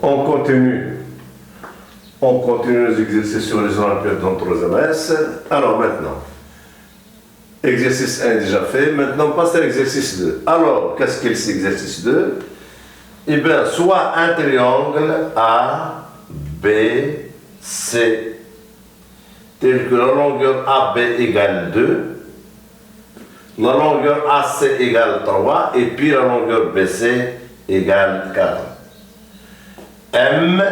On continue. On continue les exercices sur les Olympiades dans 3e S. Alors maintenant, exercice 1 est déjà fait. Maintenant, on passe à l'exercice 2. Alors, qu'est-ce qu'est cet exercice 2? Eh bien, soit un triangle A, B, C, tel que la longueur AB égale 2, la longueur AC égale 3, et puis la longueur BC égale 4. M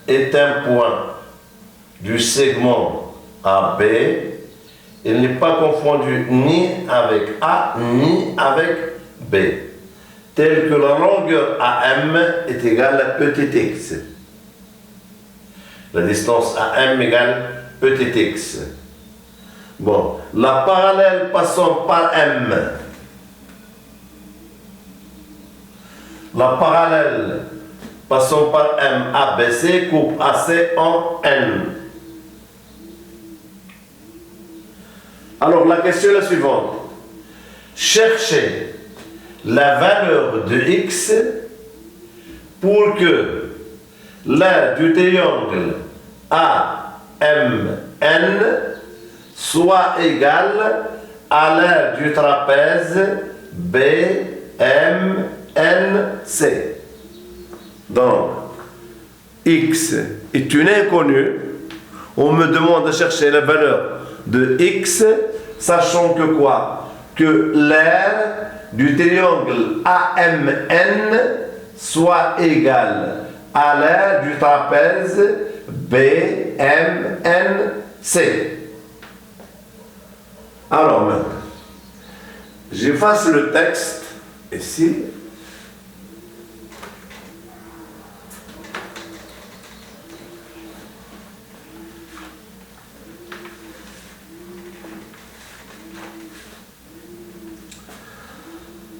est un point du segment AB. Il n'est pas confondu ni avec A ni avec B, tel que la longueur AM est égale à petit x. La distance AM égale petit x. Bon, la parallèle passant par M. La parallèle passant par M, ABC, coupe AC en N. Alors la question est la suivante. Cherchez la valeur de x pour que l'aire du triangle AMN soit égale à l'aire du trapèze BMNC. Donc, x est une inconnue. On me demande de chercher la valeur de x, sachant que quoi? Que l'aire du triangle AMN soit égale à l'aire du trapèze BMNC. Alors maintenant, j'efface le texte ici.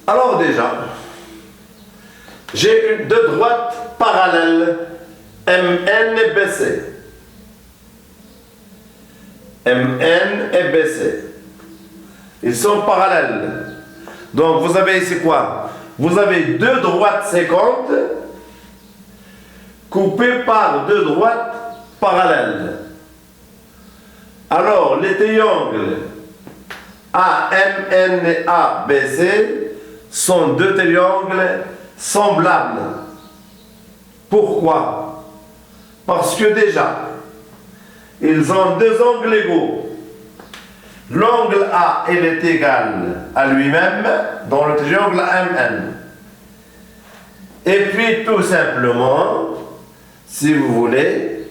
Alors déjà, j'ai deux droites parallèles, MN et BC. MN et BC. Ils sont parallèles. Donc vous avez ici quoi? Vous avez deux droites séquentes coupées par deux droites parallèles. Alors les triangles AMN et ABC sont deux triangles semblables. Pourquoi? Parce que déjà, ils ont deux angles égaux. L'angle A, il est égal à lui-même dans le triangle AMN. Et puis, tout simplement, si vous voulez,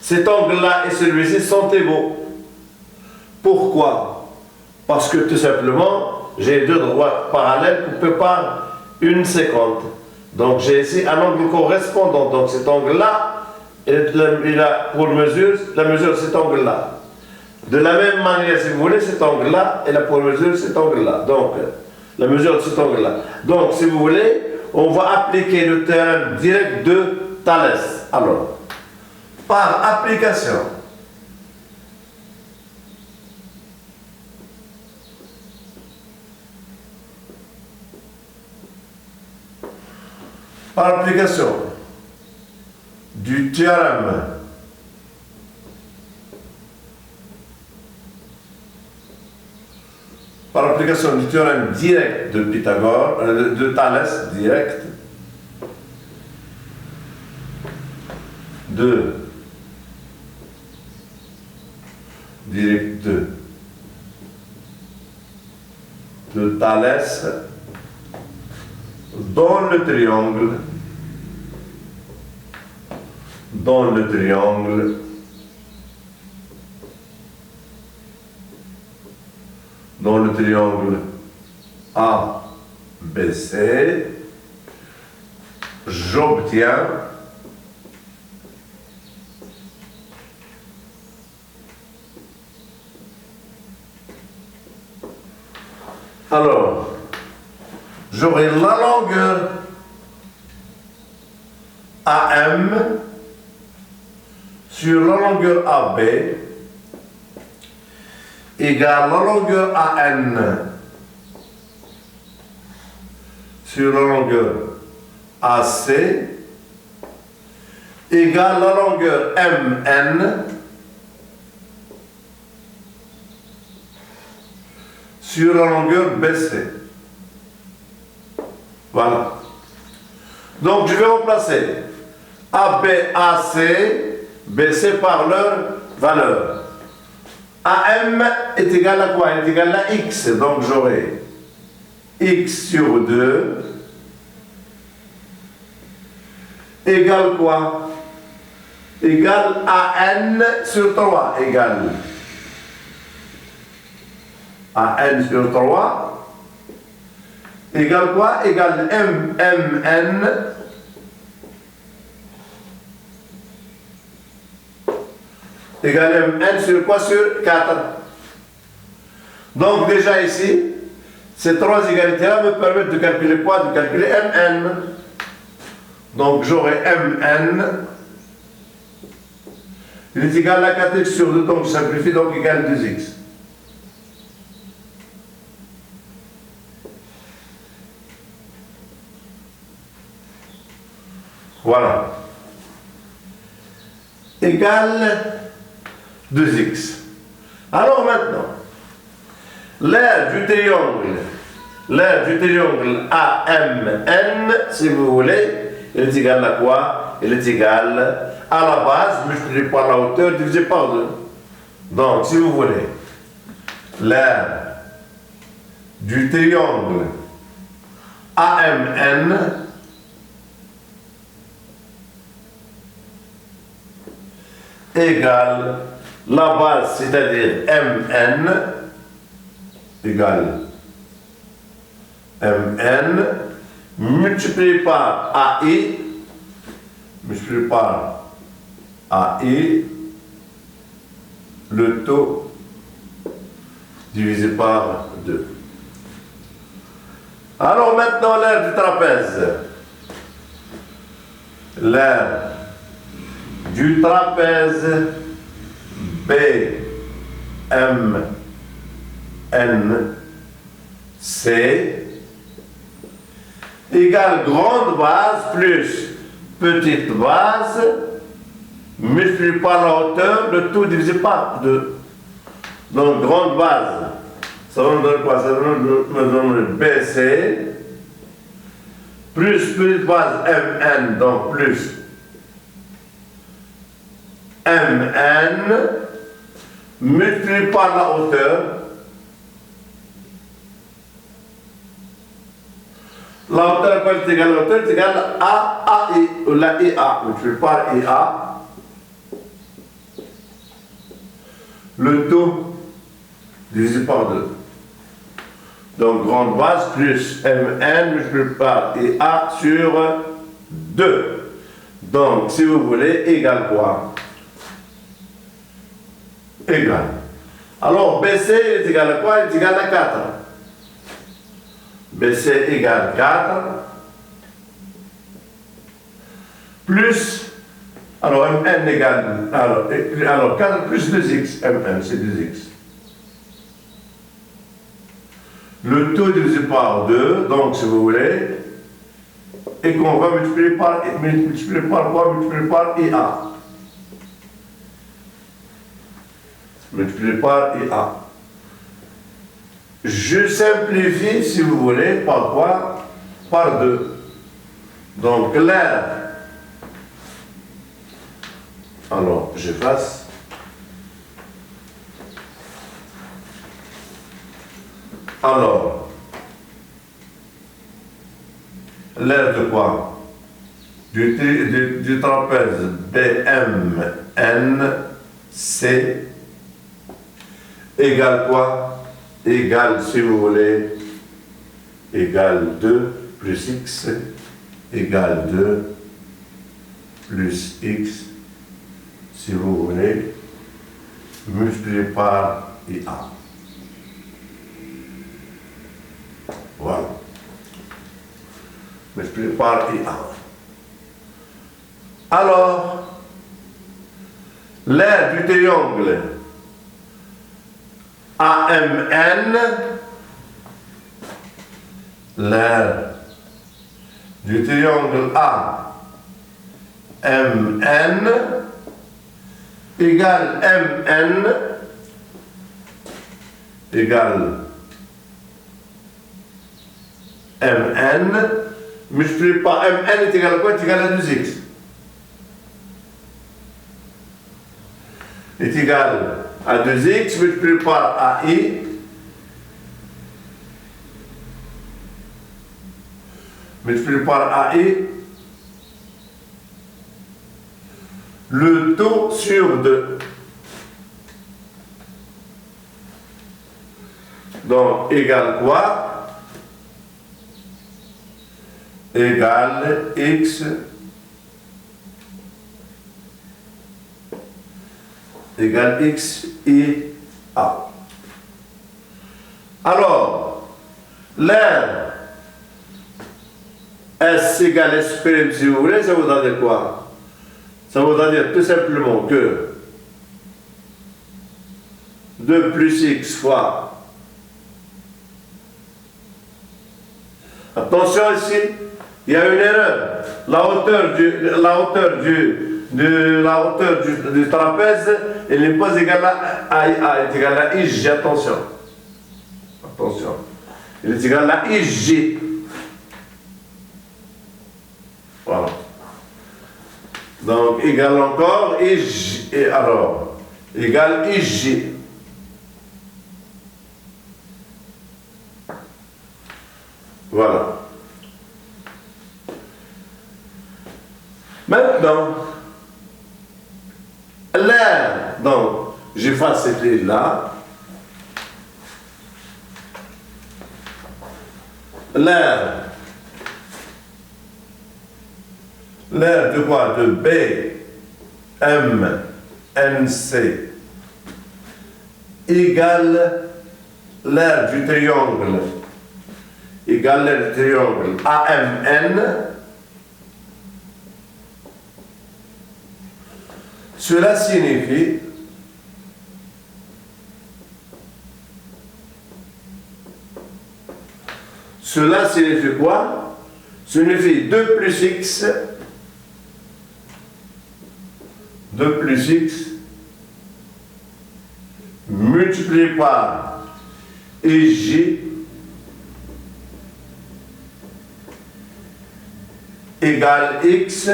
cet angle-là et celui-ci sont égaux. Pourquoi? Parce que tout simplement, j'ai deux droites parallèles coupées par une séquente. Donc j'ai ici un angle correspondant. Donc cet angle-là, il a pour mesure, la mesure de cet angle-là. De la même manière, si vous voulez, cet angle-là, il a pour mesure cet angle-là. Donc la mesure de cet angle-là. Donc si vous voulez, on va appliquer le théorème direct de Thalès. Alors, par application, du théorème direct de Pythagore, de Thalès direct, de Thalès dans le triangle ABC, j'obtiens alors j'aurai la longueur AM sur la longueur AB égale la longueur AN sur la longueur AC égale la longueur MN sur la longueur BC. Voilà. Donc je vais remplacer AB, AC, BC par leur valeur. AM est égal à quoi? Il est égal à X. Donc j'aurai X sur 2 égale quoi? Égale AN sur 3 égale AN sur 3 égale quoi? Égale MN égale MN sur quoi? Sur 4. Donc déjà ici, ces trois égalités-là me permettent de calculer quoi? De calculer MN. Donc j'aurai MN, il est égal à 4x sur 2, donc je simplifie, donc égal 2x. Voilà. Égal 2x. Alors maintenant, l'aire du triangle AMN, si vous voulez, il est égal à quoi? Il est égal à la base multiplié par la hauteur divisé par 2. Donc, si vous voulez, l'aire du triangle AMN égale la base, c'est-à-dire MN, égale MN, multiplié par AI, multiplié par AI, le taux divisé par 2. Alors maintenant l'aire du trapèze. L'aire du trapèze BMNC égale grande base plus petite base multiplié par la hauteur, le tout divisé par 2. Donc grande base, ça va me donner quoi? Ça va me donner BC plus petite base MN, donc plus MN multiplié par la hauteur. La hauteur est égale à la hauteur, est égale à AI, ou la IA, multiplié par IA. Le tout divisé par 2. Donc grande base plus MN multiplié par IA sur 2. Donc si vous voulez, égale quoi? Égal. Alors BC est égal à quoi? Il est égal à 4. BC égale 4 plus, alors MN égale, alors 4 plus 2x, MN c'est 2x. Le tout divisé par 2, donc si vous voulez, et qu'on va multiplier par quoi? Multiplier par IA. Multiplié par IA. Je simplifie, si vous voulez, par quoi? Par 2. Donc l'aire. Alors, j'efface. Alors, l'aire de quoi? Du trapèze BMNC égale quoi? Égale, si vous voulez, égale 2 plus x égale 2 plus x, si vous voulez, multiplié par IA. Voilà. Multiplié par IA. Alors, l'aire du triangle AMN, l'aire du triangle Mn égale Mn égale Mn, multiplié par Mn est égal à quoi? Est égal à 2x. Est égal à 2x multiplié par AI multiplié par AI, le taux sur 2. Donc, égale quoi? Égale x égale x et a. Alors, l'air S égale S prime, si vous voulez, ça voudra dire quoi? Ça voudra dire tout simplement que 2 plus x fois. Attention ici, il y a une erreur. La hauteur du trapèze, elle n'est pas égale à IA, elle est égale à IJ. Attention. Attention. Elle est égale à IJ. Voilà. Donc, égale encore IJ. Et alors, égale IJ. Voilà. Maintenant, l'air, donc, j'efface cette ligne-là. L'air de quoi? De B, M, N, C égale l'air du triangle égale l'air du triangle AMN. Cela signifie quoi? Signifie 2 plus x multiplié par EJ égale x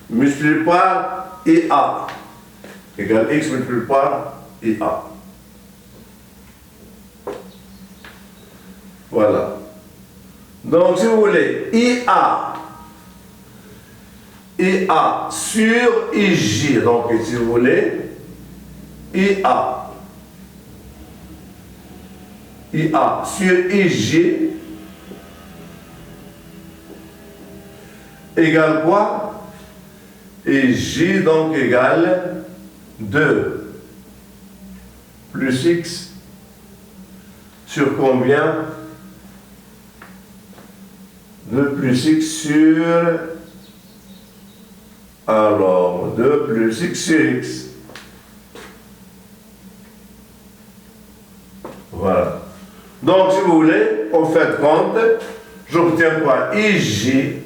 multiplié par IA égale x multiplié par IA. Voilà. Donc, si vous voulez, IA sur IJ, donc si vous voulez, IA sur IJ égale quoi? IJ donc égale 2 plus x sur combien? 2 plus x sur... Alors, 2 plus x sur x. Voilà. Donc, si vous voulez, au fait de compte, j'obtiens quoi? IJ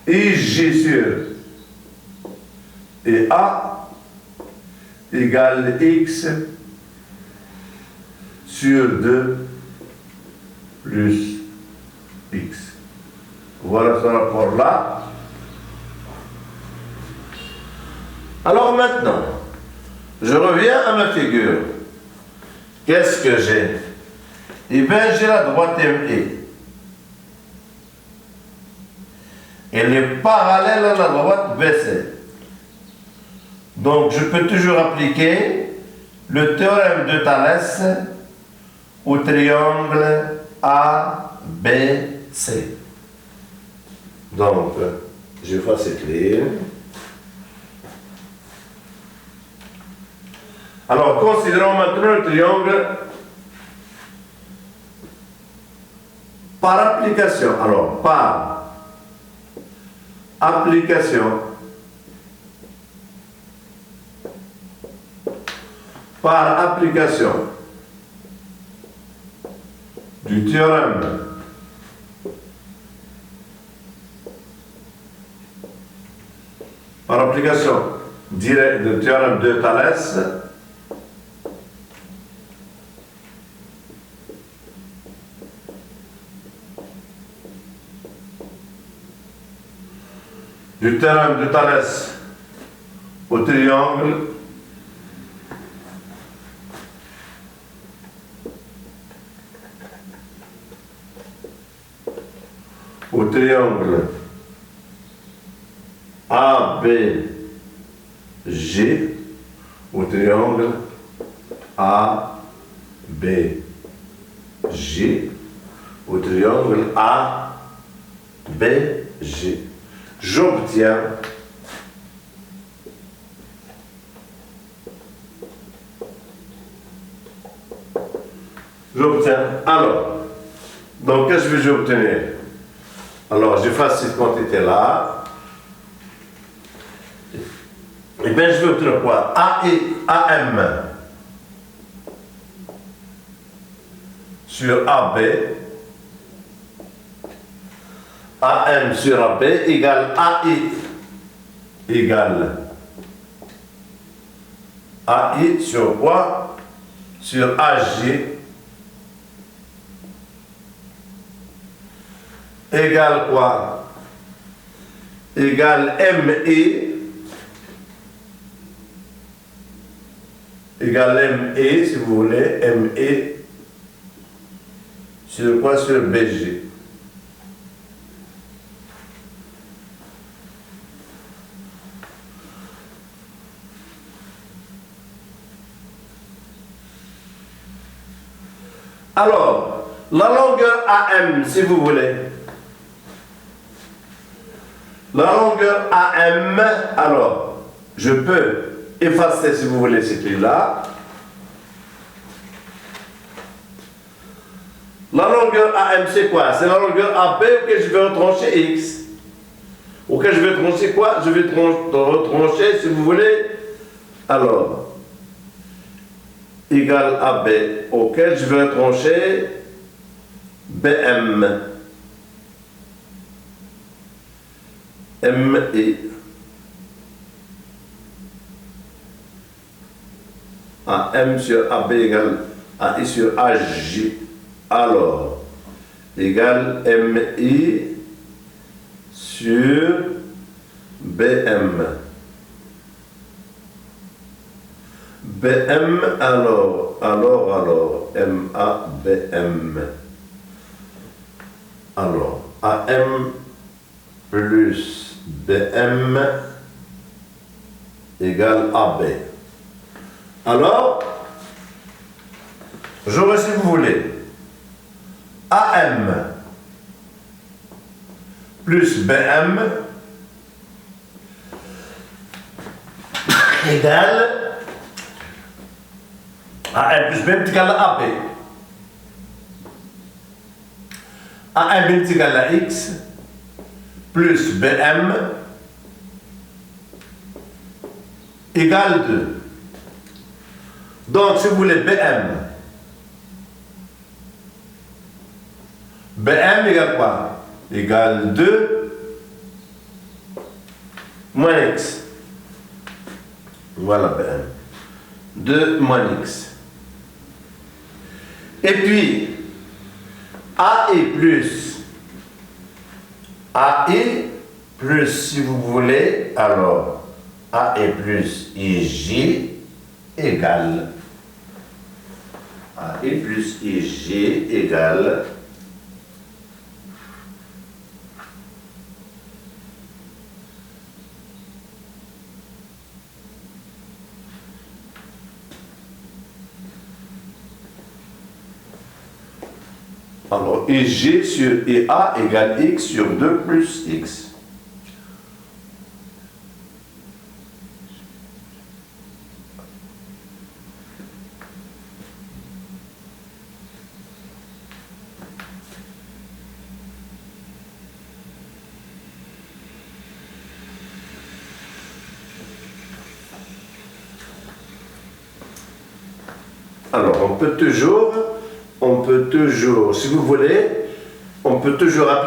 sur et A égale x sur 2 plus x. Voilà ce rapport-là. Alors maintenant, je reviens à ma figure. Qu'est-ce que j'ai? Eh bien, j'ai la droite ME. Elle est parallèle à la droite BC. Donc, je peux toujours appliquer le théorème de Thalès au triangle ABC. Donc, j'efface cette ligne. Alors, considérons maintenant le triangle par application. Alors, par application. Par application du théorème par application directe du théorème de Thalès, au triangle ABG, au triangle ABG, au triangle ABG. J'obtiens alors, donc qu'est-ce que je vais obtenir? Alors j'efface cette quantité là, et bien je vais obtenir quoi? AM sur AB, AM sur AB égale AI sur quoi? Sur AG égale quoi? Égale ME, si vous voulez, ME sur quoi? Sur BG. Alors, la longueur AM, si vous voulez. La longueur AM, alors, je peux effacer, si vous voulez, cette ligne-là. La longueur AM, c'est quoi? C'est la longueur AB auquel je vais retrancher X. Auquel je vais trancher quoi? Je vais retrancher, si vous voulez, alors, égale AB, auquel je vais trancher BM. ME. AM sur AB égale AI sur AG. Alors, égale MI sur BM. BM, alors, MABM. Alors, AM plus BM égale AB. Alors, j'aurai, si vous voulez, AM plus BM égale AM plus BM égale AB. AM est égal à X plus BM égale 2. Donc, si vous voulez, BM égale quoi? Égale 2 moins X. Voilà BM. 2 moins X. Et puis, AI plus, si vous voulez, alors, AI plus IG égale AI plus IG égale alors IG sur EA égale X sur 2 plus X. Alors, on peut toujours, si vous voulez, on peut toujours appliquer